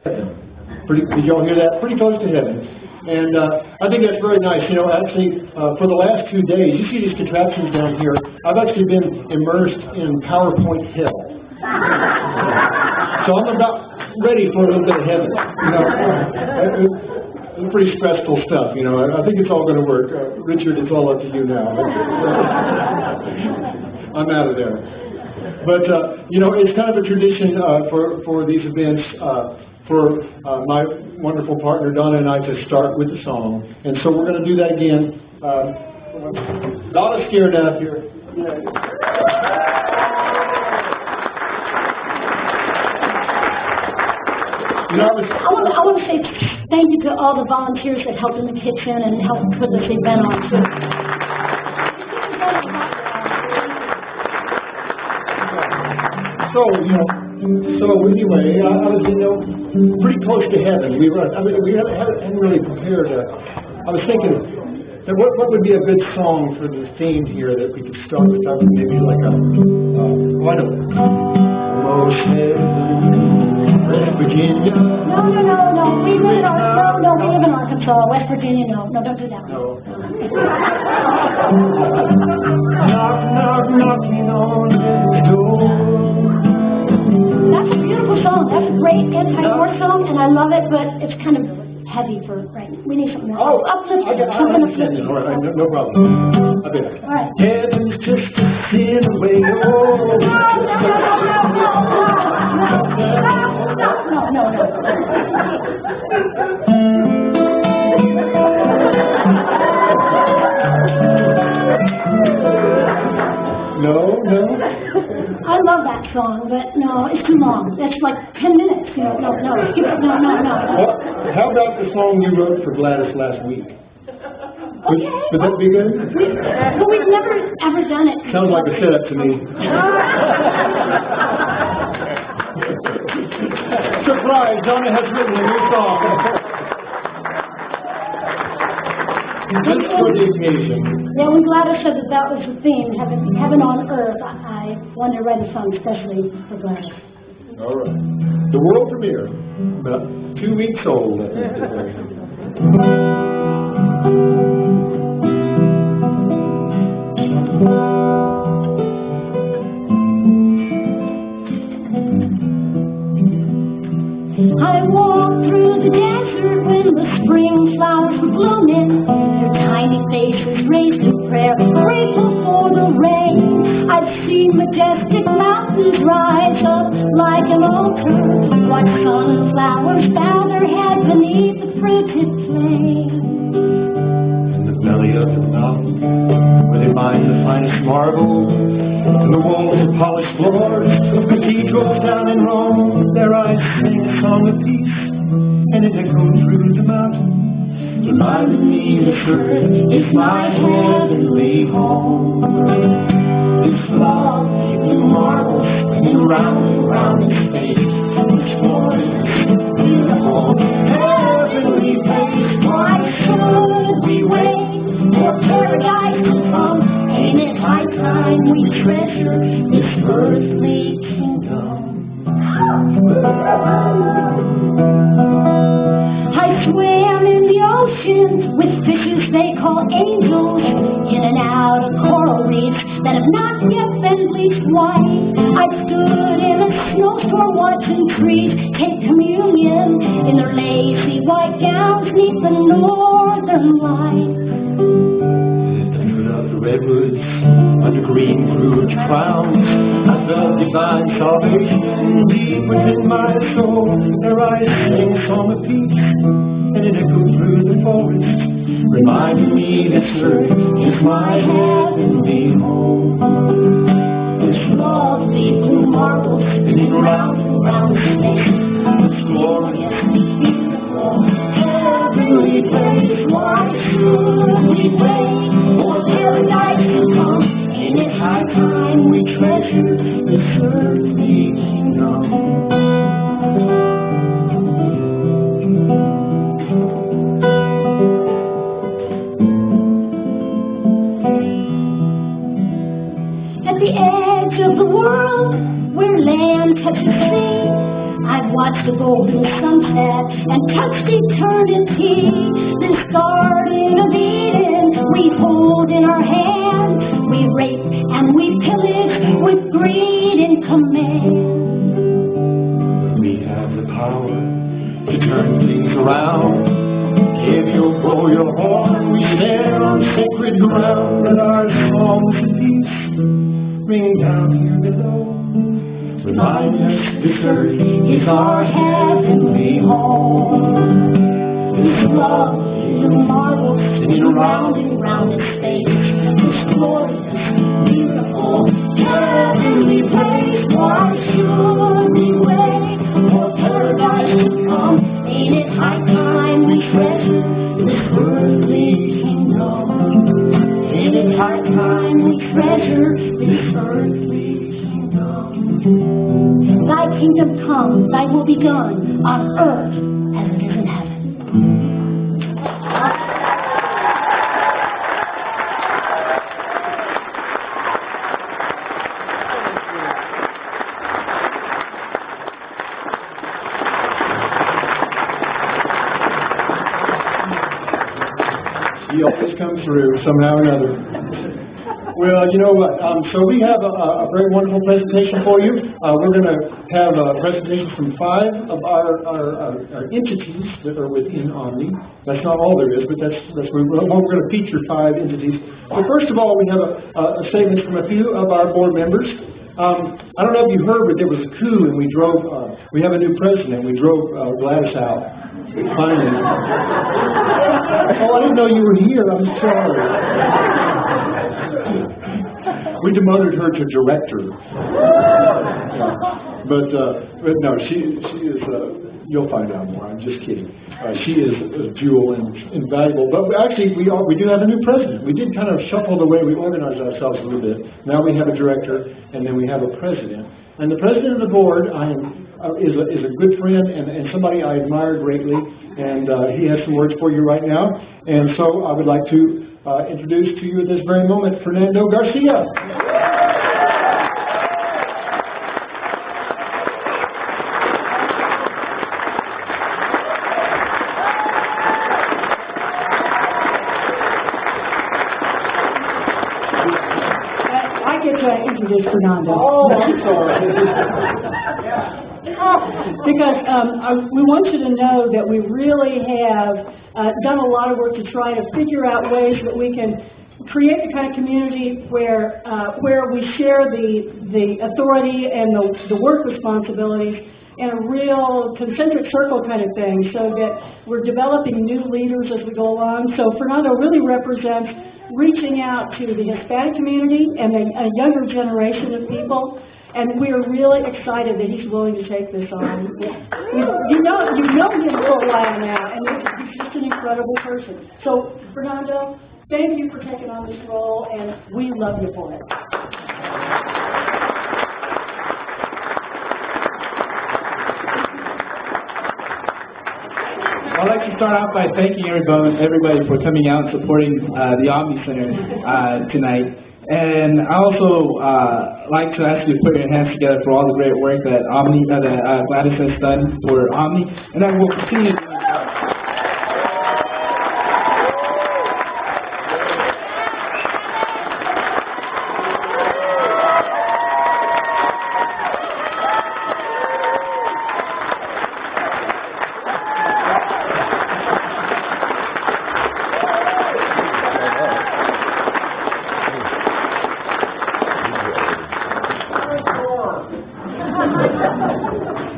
Did y'all hear that? Pretty close to heaven. And I think that's very nice. You know, actually, for the last 2 days, you see these contraptions down here. I've actually been immersed in PowerPoint hell. So I'm about ready for a little bit of heaven. You know, it's pretty stressful stuff. You know, I think it's all going to work. Richard, it's all up to you now. I'm out of there. But you know, it's kind of a tradition for these events. For my wonderful partner Donna and I to start with the song, and so we're going to do that again. Donna's scared out here. Yeah. You know, I want to say thank you to all the volunteers that helped in the kitchen and helped put this event on too. So you know. So anyway, I was, you know, pretty close to heaven. We hadn't really prepared. I was thinking that what would be a good song for the theme here that we could start with? Maybe like a, I don't know. Almost heaven, West Virginia. No. We live in Arkansas. West Virginia, no, don't do that. No. Knocking on the door. That's a beautiful song. That's a great anti-war song, and I love it, but it's kind of heavy for right now. We need something else. Uplifting. Something uplifting. All right, no problem. I'll be back. All right. Heaven's just a sin away. No. I love that song, but no, it's too long. It's like 10 minutes. You know, no. Skip it. No. Well, how about the song you wrote for Gladys last week? Okay. Would that be good? We've never ever done it. Sounds like a setup to me. Surprise! Donna has written a new song. Just for the occasion. Yeah, when Gladys said that was the theme, heaven on earth, I wanted to write a song especially for Gladys. All right. The world premiere, about 2 weeks old. I walked through the desert when the spring flowers were blooming. Their tiny faces raised in prayer, grateful for the rain. I've seen majestic mountains rise up like an altar. Watched sunflowers bow their heads beneath the fruited flame. In the belly of the mountain, where they mine the finest marble, and the walls of polished floors of cathedrals down in Rome, their eyes sing a song of peace, and it echoed through the mountains, reminding me this earth is my heavenly home. This lovely blue marble spinning round and round in space, this glorious, beautiful, heavenly place. Why should we wait for paradise to come? Ain't it high time we treasure this earthly kingdom? I swam in the ocean with fishes they call angels, in and out of coral reefs that have not yet been bleached white. I stood in a snowstorm watching trees take communion in their lazy white gowns neath the northern lights. The redwoods under green fruit crowns, I felt divine salvation deep within my soul. Their eyes sing a song of peace, and it echoed through the forest, reminding me this earth is my heavenly home. This lovely blue marble spinning round and round space, this glorious, beautiful, heavenly place. Why should we wait for paradise to come? Ain't it high time we treasure this earthly kingdom? At the edge of the world, where land touches sea, I've watched the golden sun sunset and touched eternity. This Garden of Eden we hold in our hand. We rape and we pillage with greed and command. We have the power to turn things around. Give your blow your horn, we stand on sacred ground. Let our songs of peace ring down here below. Remind us this earth is our heavenly home. This love is a marvel spinning round and round in space. This glorious, beautiful, heavenly place. Why should we wait for paradise to come? Ain't it high time we treasure this earthly kingdom? Ain't it high time we treasure this earthly kingdom? Thy kingdom come, thy will be done on earth as it is in heaven. You always come through somehow or another. Well, you know what? So we have a very wonderful presentation for you. We're going to have a presentation from 5 of our entities that are within Omni. That's not all there is, but we're going to feature 5 entities. But first of all, we have a statement from a few of our board members. I don't know if you heard, but there was a coup, and we have a new president. We drove Gladys out. Finally. Oh, I didn't know you were here. I'm sorry. We demoted her to director. But no, she is, you'll find out more. I'm just kidding. She is a jewel and invaluable. But actually, we do have a new president. We did kind of shuffle the way we organized ourselves a little bit. Now we have a director, and then we have a president. And the president of the board, is a good friend and somebody I admire greatly, and he has some words for you right now. And so I would like to introduce to you at this very moment Fernando Garcia. I get to introduce Fernando. Oh, I'm sorry. Because we want you to know that we really have done a lot of work to try to figure out ways that we can create the kind of community where we share the authority and the work responsibilities in a real concentric circle kind of thing, so that we're developing new leaders as we go along. So Fernando really represents reaching out to the Hispanic community and a younger generation of people. And we are really excited that he's willing to take this on. You've known him for a while now, and he's just an incredible person. So, Fernando, thank you for taking on this role, and we love you for it. I'd like to start off by thanking everybody for coming out and supporting the Omni Center tonight. And I also like to ask you to put your hands together for all the great work that Gladys has done for Omni, and that will continue doing.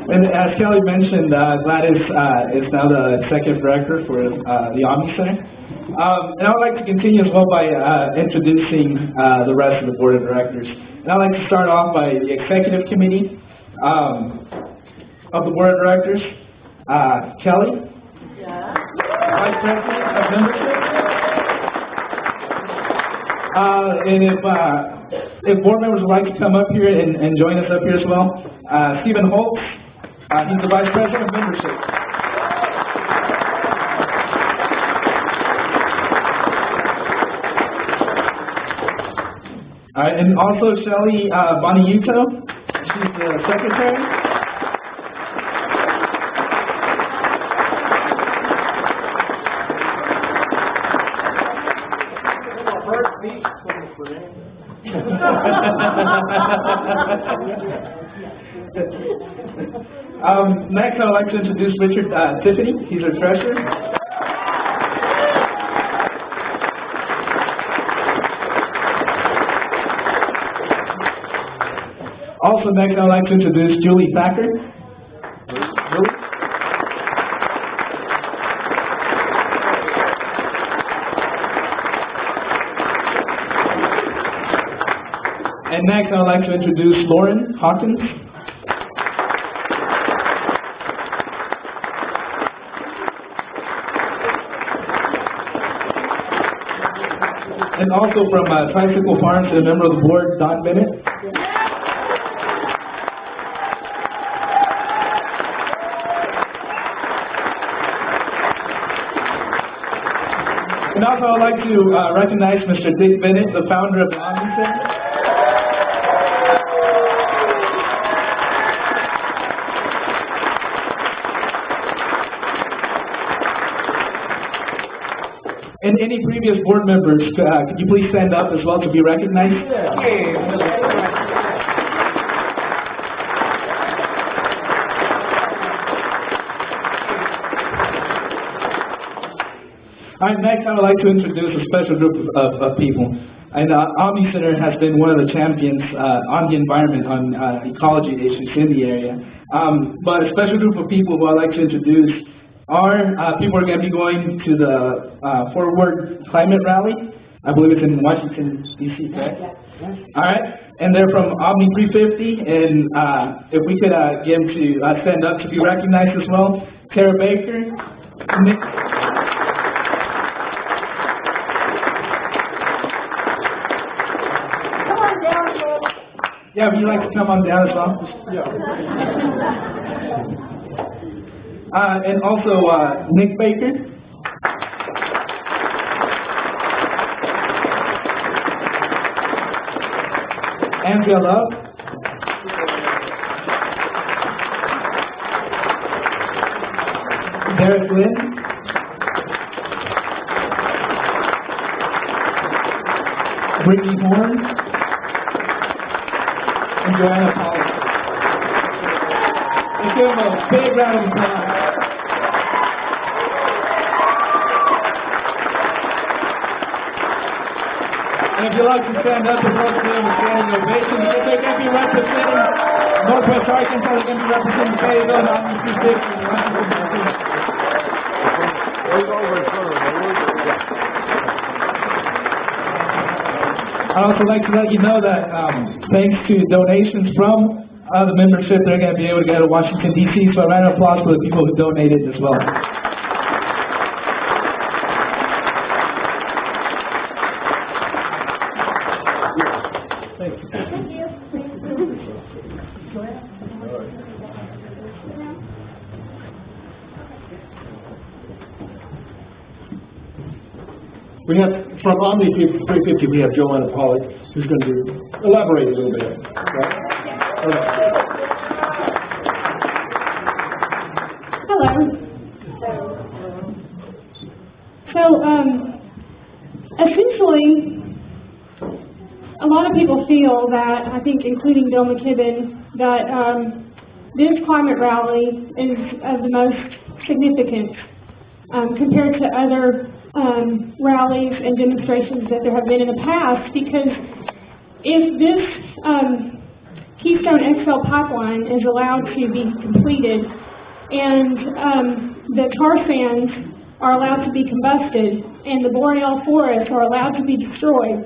And as Kelly mentioned, Gladys is now the executive director for the Omni Center. And I would like to continue as well by introducing the rest of the board of directors. And I'd like to start off by the executive committee of the board of directors. Kelly, vice president of membership. And if board members would like to come up here and join us up here as well, Stephen Holtz. He's the Vice President of Membership. All right, and also Shelly Boniuto, she's the Secretary. Next, I would like to introduce Richard Tiffany. He's our treasurer. Also, next, I would like to introduce Julie Thacker. Julie. And next, I would like to introduce Lauren Hawkins. And also from Tricycle Farms, a member of the board, Don Bennett. And also, I'd like to recognize Mr. Dick Bennett, the founder of the Omni Center. And any previous board members, could you please stand up as well to be recognized? All right, next I would like to introduce a special group of people. And Omni Center has been one of the champions on the environment, on ecology issues in the area. But a special group of people who I'd like to introduce are people who are going to be going to the Forward Climate Rally. I believe it's in Washington, D.C., correct? All right. And they're from Omni 350. And if we could get them to stand up to be recognized as well. Tara Baker, Nick. Yeah, would you like to come on down as well? Yeah. And also Nick Baker. Andrea Love. Derek Lynn. Brittany Horn. And Joanna Pollard. Let's give them a big round of applause. And if you'd like to stand up and help them with standing ovation, if they're going to be representing Northwest Arkansas, they're going to be representing Fayetteville and Omni 350. I'd also like to let you know that thanks to donations from the membership, they're going to be able to go to Washington, D.C., so a round of applause for the people who donated as well. We have, from Omni 350, we have Joanna Pollard, who's going to elaborate a little bit. Right? Hello. So, essentially, a lot of people feel that, I think including Bill McKibben, that this climate rally is of the most significance compared to other rallies and demonstrations that there have been in the past, because if this Keystone XL pipeline is allowed to be completed and the tar sands are allowed to be combusted and the boreal forests are allowed to be destroyed,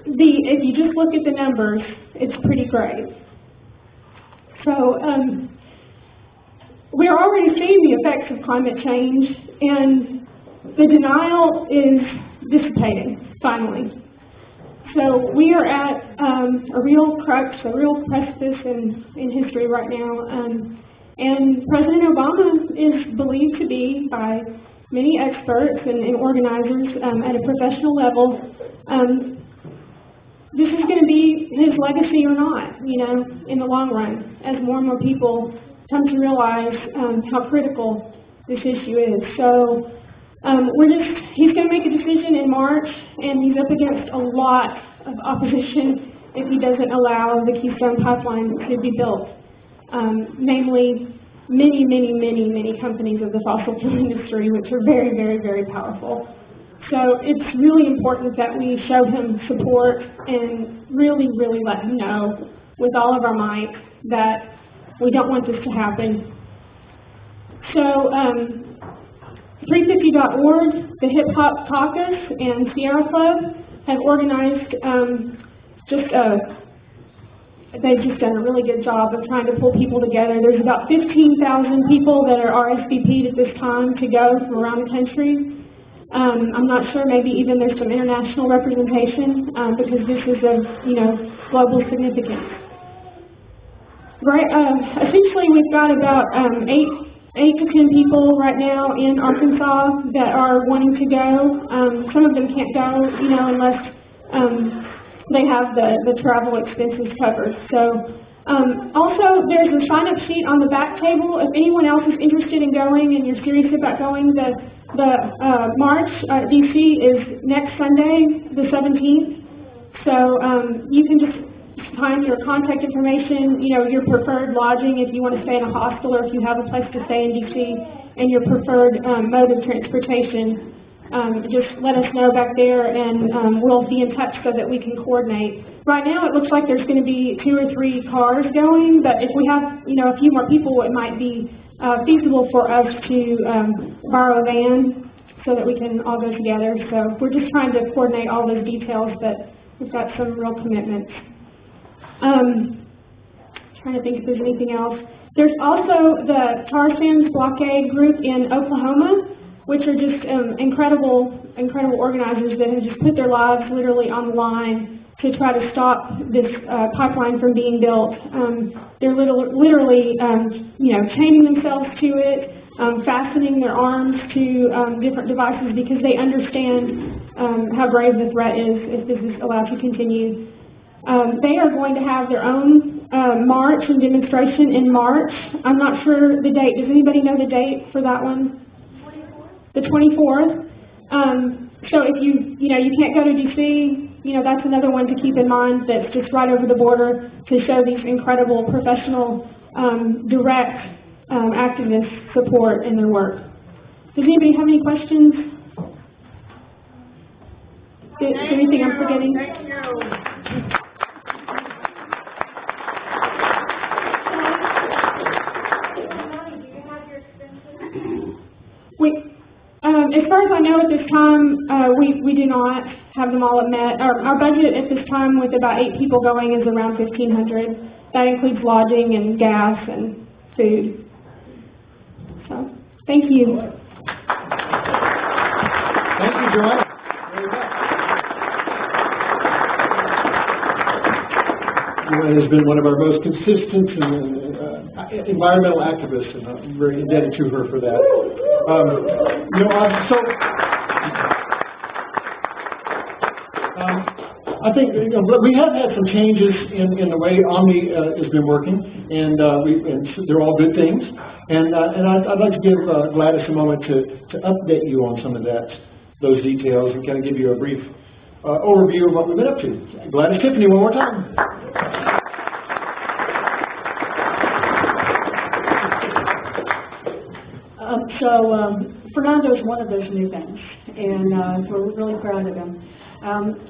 if you just look at the numbers, it's pretty great. So we're already seeing the effects of climate change, and the denial is dissipating, finally. So we are at a real crux, a real precipice in history right now, and President Obama is believed to be, by many experts and organizers at a professional level, this is going to be his legacy or not, you know, in the long run, as more and more people come to realize how critical this issue is. So He's going to make a decision in March, and he's up against a lot of opposition if he doesn't allow the Keystone Pipeline to be built. Namely, many companies of the fossil fuel industry, which are very, very, very powerful. So it's really important that we show him support and really, really let him know with all of our might that we don't want this to happen. So 350.org, the Hip Hop Caucus, and Sierra Club have organized they've just done a really good job of trying to pull people together. There's about 15,000 people that are RSVP'd at this time to go from around the country. I'm not sure, maybe even there's some international representation because this is of, global significance. Right, essentially we've got about 8 to 10 people right now in Arkansas that are wanting to go. Some of them can't go, unless they have the travel expenses covered. So also there's a sign-up sheet on the back table. If anyone else is interested in going and you're serious about going, the March at DC is next Sunday, the 17th. So you can just find your contact information, your preferred lodging if you want to stay in a hostel or if you have a place to stay in DC, and your preferred mode of transportation. Just let us know back there, and we'll be in touch so that we can coordinate. Right now, it looks like there's going to be 2 or 3 cars going, but if we have, a few more people, it might be feasible for us to borrow a van so that we can all go together. So we're just trying to coordinate all those details, but we've got some real commitments. Trying to think if there's anything else. There's also the tar sands blockade group in Oklahoma, which are just incredible organizers that have just put their lives literally on the line to try to stop this pipeline from being built. They're literally chaining themselves to it, fastening their arms to different devices because they understand how grave the threat is if this is allowed to continue. They are going to have their own march and demonstration in March. I'm not sure the date. Does anybody know the date for that one? The 24th. So if you can't go to DC, that's another one to keep in mind that's just right over the border to show these incredible professional, direct activist support in their work. Does anybody have any questions? Is there anything I'm forgetting? Thank you. As far as I know at this time, we do not have them all met. Our budget at this time with about 8 people going is around $1,500. That includes lodging and gas and food. So, thank you. Thank you, Joanna. Very much. Joanna has been one of our most consistent environmental activists, and I'm very indebted to her for that. I think we have had some changes in the way Omni has been working, and they're all good things. And I'd like to give Gladys a moment to update you on some of those details and kind of give you a brief overview of what we've been up to. Gladys Tiffany, one more time. Fernando is one of those new things, and we're really proud of him.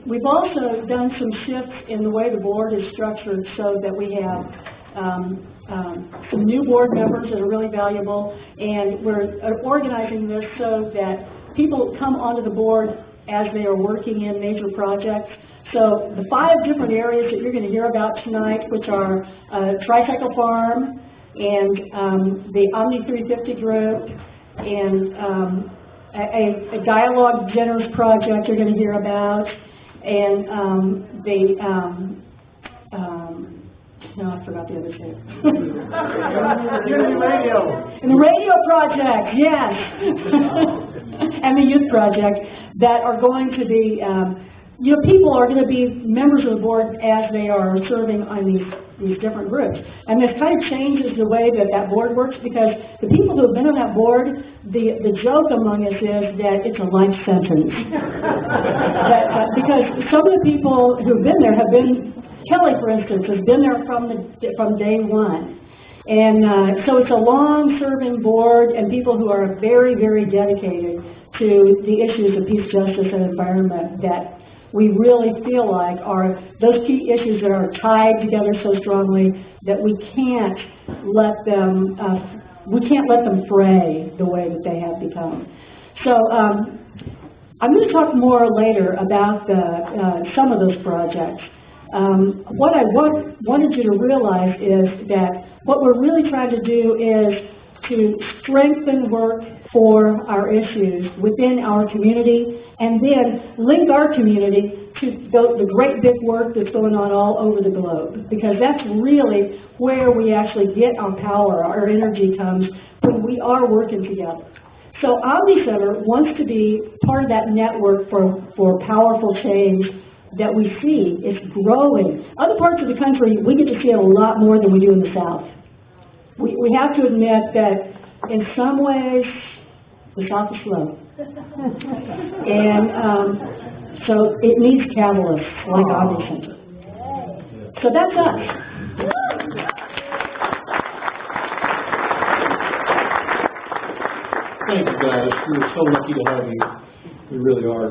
We've also done some shifts in the way the board is structured so that we have some new board members that are really valuable, and we're organizing this so that people come onto the board as they are working in major projects. So the 5 different areas that you're going to hear about tonight, which are Tricycle Farm, and the Omni 350 group, and a dialogue generous project you're going to hear about, and no, I forgot the other 2. And the radio project, yes, and the youth project that are going to be, people are going to be members of the board as they are serving on these these different groups. And this kind of changes the way that that board works, because the people who have been on that board, the joke among us is that it's a life sentence. Because some of the people who've been there have been, Kelly, for instance, has been there from day one. And so it's a long-serving board and people who are very, very dedicated to the issues of peace, justice, and environment that we really feel like are those key issues that are tied together so strongly that we can't let them fray the way that they have become. So I'm going to talk more later about some of those projects. What I wanted you to realize is that what we're really trying to do is to strengthen work for our issues within our community, and then link our community to the great big work that's going on all over the globe, because that's really where we actually get our power, our energy comes when we are working together. So Omni Center wants to be part of that network for powerful change that we see. It's growing. Other parts of the country, we get to see it a lot more than we do in the South. We have to admit that in some ways, the South is slow. And so it needs catalysts like Omni Center. So that's us. Thank you, guys. We're so lucky to have you. We really are.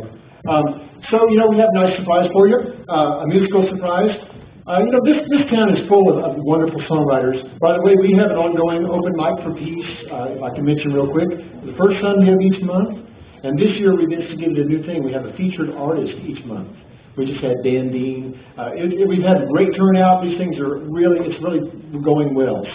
So, we have a nice surprise for you, a musical surprise. This town is full of wonderful songwriters. By the way, we have an ongoing open mic for peace, if I can mention real quick, the first Sunday of each month. And this year we've instituted a new thing. We have a featured artist each month. We just had Dan Dean. We've had a great turnout. These things are it's really going well.